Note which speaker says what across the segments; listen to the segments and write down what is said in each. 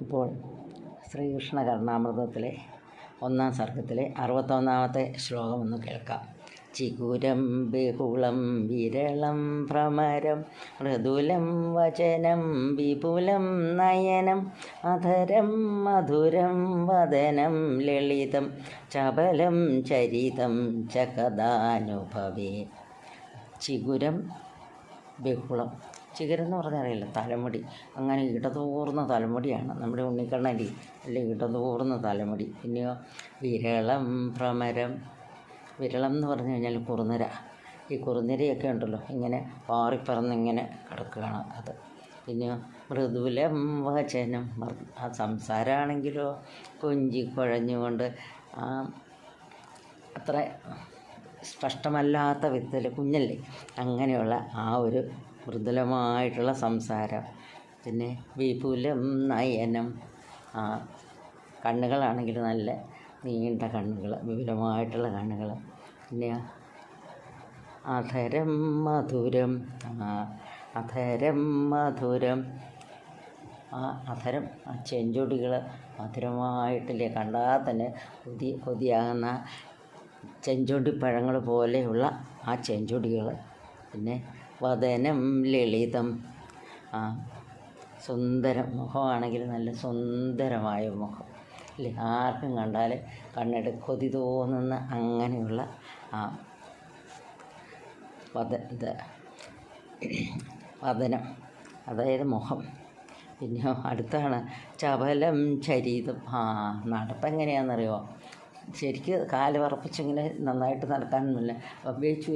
Speaker 1: ഇപ്പോൾ ശ്രീകൃഷ്ണ കർണാമൃതത്തിലെ 1-ാം സർഗത്തിലെ 61-ാമത്തെ ശ്ലോകം ഒന്ന് കേൾക്കാം. ചിഗുരം ബഹുളം വിരളം ഭ്രമരം മൃദുലം വചനം വിപുലം നയനം അധരം മധുരം വദനം ലളിതം ചപലം ചരിതം ചകദാനുഭവേ. ചിഗുരം ബഹുളം. ചിഗരം എന്ന് പറഞ്ഞാൽ അറിയില്ല, തലമുടി. അങ്ങനെ ഇടതൂർന്ന തലമുടിയാണ് നമ്മുടെ ഉണ്ണിക്കണ്ണൻ്റെ, അല്ലെ ഇടതൂർന്ന തലമുടി. പിന്നെയോ വിരളം ഭ്രമരം. വിരളം എന്ന് പറഞ്ഞു കഴിഞ്ഞാൽ കുറുനിര. ഈ കുറുനിരയൊക്കെ ഉണ്ടല്ലോ, ഇങ്ങനെ പാറിപ്പറന്നിങ്ങനെ കിടക്കുകയാണ് അത്. പിന്നെയോ മൃദുലം വചനം. ആ സംസാരമാണെങ്കിലോ കൊഞ്ചിക്കുഴഞ്ഞുകൊണ്ട് അത്ര സ്പഷ്ടമല്ലാത്ത വിധത്തിൽ, കുഞ്ഞല്ലേ, അങ്ങനെയുള്ള ആ ഒരു മൃദുലമായിട്ടുള്ള സംസാരം. പിന്നെ വിപുലം നയനം. കണ്ണുകളാണെങ്കിൽ നല്ല നീണ്ട കണ്ണുകൾ, വിപുലമായിട്ടുള്ള കണ്ണുകൾ. പിന്നെ അധരം മധുരം. അധരം മധുരം. അധരം, ചെഞ്ചൊടികൾ മധുരമായിട്ടില്ലേ, കണ്ടാൽ തന്നെ കൊതിയാകുന്ന ചെഞ്ചൊടിപ്പഴങ്ങൾ പോലെയുള്ള ആ ചെഞ്ചൊടികൾ. പിന്നെ വദനം ലളിതം. സുന്ദരം. മുഖമാണെങ്കിൽ നല്ല സുന്ദരമായ മുഖം, അല്ലേ, ആർക്കും കണ്ടാൽ കണ്ണിട്ട് കൊതി തോന്നുന്ന അങ്ങനെയുള്ള വദനം, അതായത് മുഖം. പിന്നെ അടുത്താണ് ചപലം ചരിതം. നടപ്പെങ്ങനെയാണെന്നറിയുമോ? ശരിക്ക് കാല് വറപ്പിച്ചിങ്ങനെ നന്നായിട്ട് നടക്കാനൊന്നുമില്ല, വെച്ച്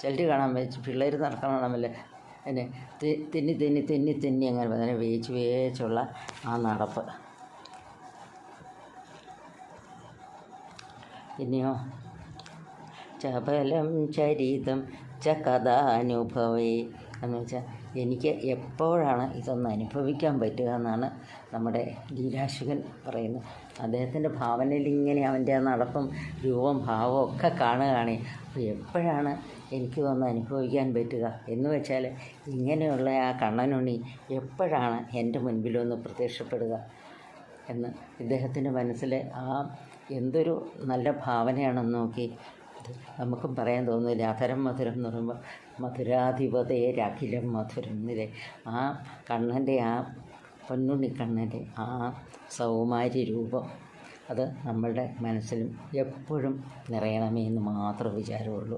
Speaker 1: ചിലർ കാണാൻ വെച്ച് പിള്ളേർ നടക്കണമെന്നല്ല, പിന്നെ തെന്നി അങ്ങനെ വേച്ചുള്ള ആ നടപ്പ്. പിന്നെയോ ചപലം ചരിതം ചകദാനുഭവേ എന്ന് വെച്ചാൽ എനിക്ക് എപ്പോഴാണ് ഇതൊന്ന് അനുഭവിക്കാൻ പറ്റുക എന്നാണ് നമ്മുടെ ലീലാശുകൻ പറയുന്നത്. അദ്ദേഹത്തിൻ്റെ ഭാവനയിൽ ഇങ്ങനെ അവൻ്റെ നടപ്പും രൂപം ഭാവവും ഒക്കെ കാണുകയാണ്. അപ്പോൾ എപ്പോഴാണ് എനിക്കിതൊന്ന് അനുഭവിക്കാൻ പറ്റുക എന്ന് വെച്ചാൽ ഇങ്ങനെയുള്ള ആ കണ്ണനുണ്ണി എപ്പോഴാണ് എൻ്റെ മുൻപിലൊന്ന് പ്രത്യക്ഷപ്പെടുക എന്ന് ഇദ്ദേഹത്തിൻ്റെ മനസ്സിൽ എന്തൊരു നല്ല ഭാവനയാണെന്ന് നോക്കി. നമുക്കും പറയാൻ തോന്നുന്നില്ല. അധരം മധുരം എന്ന് പറയുമ്പോൾ മധുരാധിപതേരഖിലം മധുരം എന്നില്ലേ, ആ കണ്ണൻ്റെ, ആ പൊന്നുണ്ണിക്കണ്ണൻ്റെ ആ സൗമാര്യ രൂപം അത് നമ്മളുടെ മനസ്സിലും എപ്പോഴും നിറയണമേ എന്ന് മാത്രമേ വിചാരമുള്ളൂ.